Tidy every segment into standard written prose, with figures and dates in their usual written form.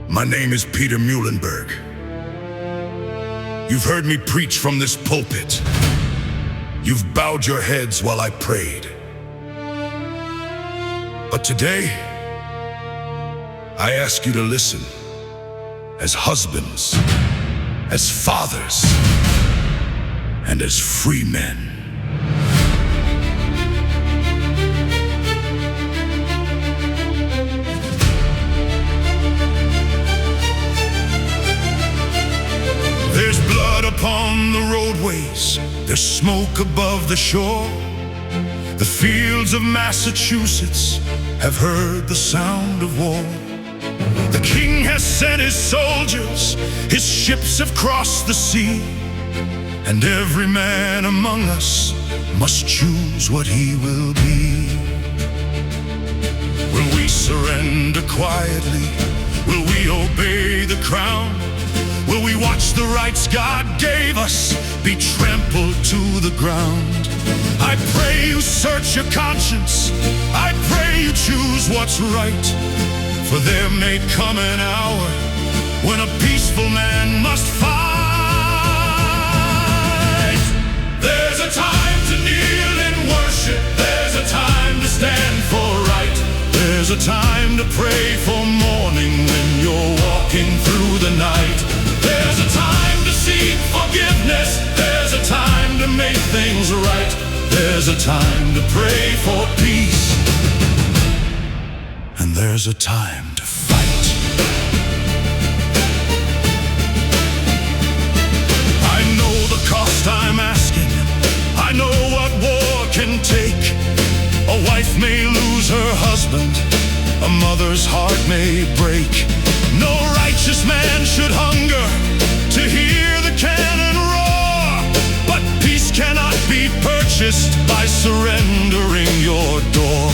My name is Peter Muhlenberg. You've heard me preach from this pulpit. You've bowed your heads while I prayed. But today, I ask you to listen as husbands, as fathers, and as free men. There's blood upon the roadways, there's smoke above the shore. The fields of Massachusetts have heard the sound of war. The king has sent his soldiers, his ships have crossed the sea, and every man among us must choose what he will be. Will we surrender quietly? Will we obey the crown? Will we watch the rights God gave us be trampled to the ground? I pray you search your conscience. I pray you choose what's right. For there may come an hour when a peaceful man must fight. There's a time to kneel in worship. There's a time to stand for right. There's a time to pray for morning when you're walking through the night. There's a time to seek forgiveness. There's a time to make things right. There's a time to pray for peace. And there's a time to fight. I know the cost I'm asking. I know what war can take. A wife may lose her husband. A mother's heart may break. No righteous man should hunger to hear the cannon roar. But peace cannot be purchased by surrendering your door.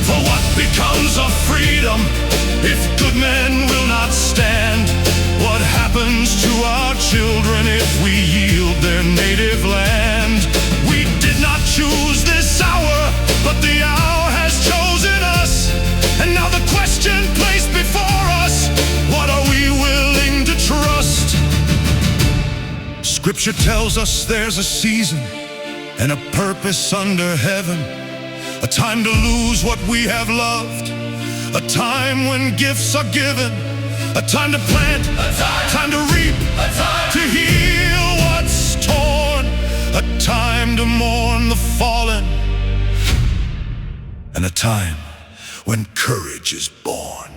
For what becomes of freedom if good men will not stand? What happens to our children if we yield their native land? We did not choose this hour, but the hour has chosen us. And now the question placed before us, what are we willing to trust? Scripture tells us there's a season and a purpose under heaven. A time to lose what we have loved. A time when gifts are given. A time to plant, a time to reap, a time to heal what's torn. A time to mourn the fallen. And a time when courage is born.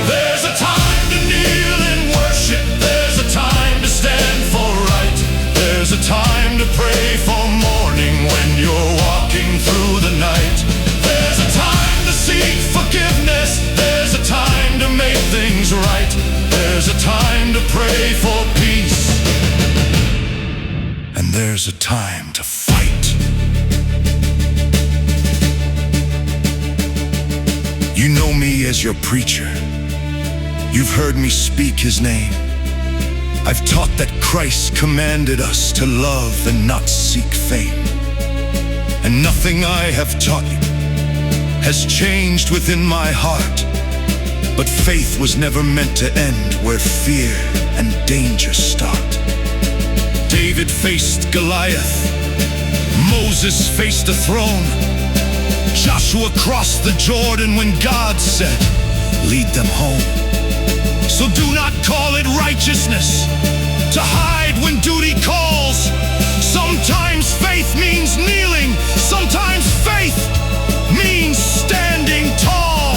There's a time to kneel in worship. There's a time to stand for right. There's a time to pray for morning when you're walking through the night. There's a time to seek forgiveness. There's a time to make things right. There's a time to pray for peace. And there's a time to fight. You know me as your preacher. You've heard me speak his name. I've taught that Christ commanded us to love and not seek fame. And nothing I have taught you has changed within my heart. But faith was never meant to end where fear and danger start. David faced Goliath. Moses faced a throne. Joshua crossed the Jordan when God said, lead them home. So do not call it righteousness to hide when duty calls. Sometimes faith means kneeling. Sometimes faith means standing tall.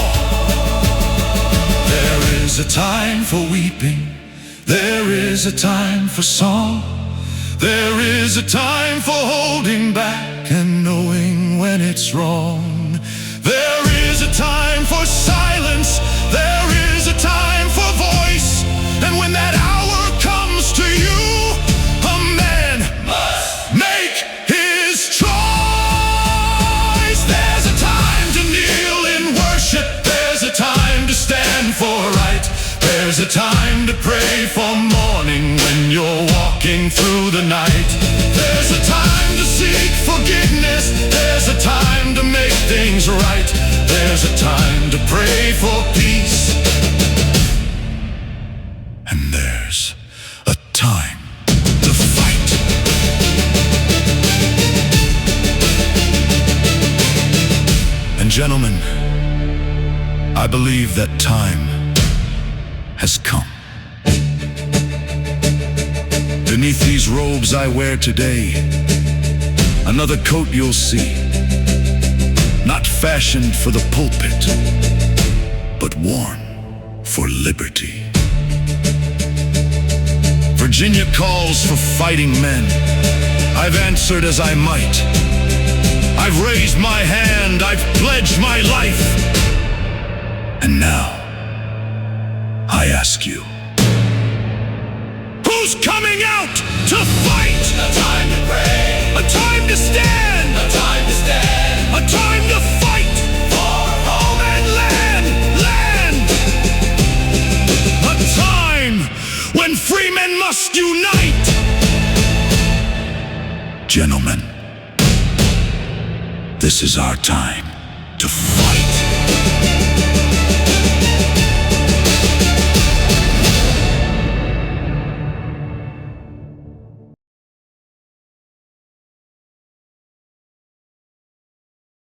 There is a time for weeping. There is a time for song. There is a time for holding back and knowing when it's wrong. There is a time for silence. There is a time for voice. And when that hour comes to you, a man must make his choice. There's a time to kneel in worship. There's a time to stand for right. There's a time to pray for morning when you're walking through the night. There's a time to seek forgiveness. There's a time to make things right. There's a time to pray for peace. gentlemen, I believe that time has come. Beneath these robes I wear today, another coat you'll see, not fashioned for the pulpit, but worn for liberty. Virginia calls for fighting men. I've answered as I might. I've raised my hand, I've pledged my life. And now, I ask you, who's coming out to fight? A time to pray, A time to stand, a time to stand, a time to fight for home and land. A time when free men must unite. Gentlemen, this is our time to fight.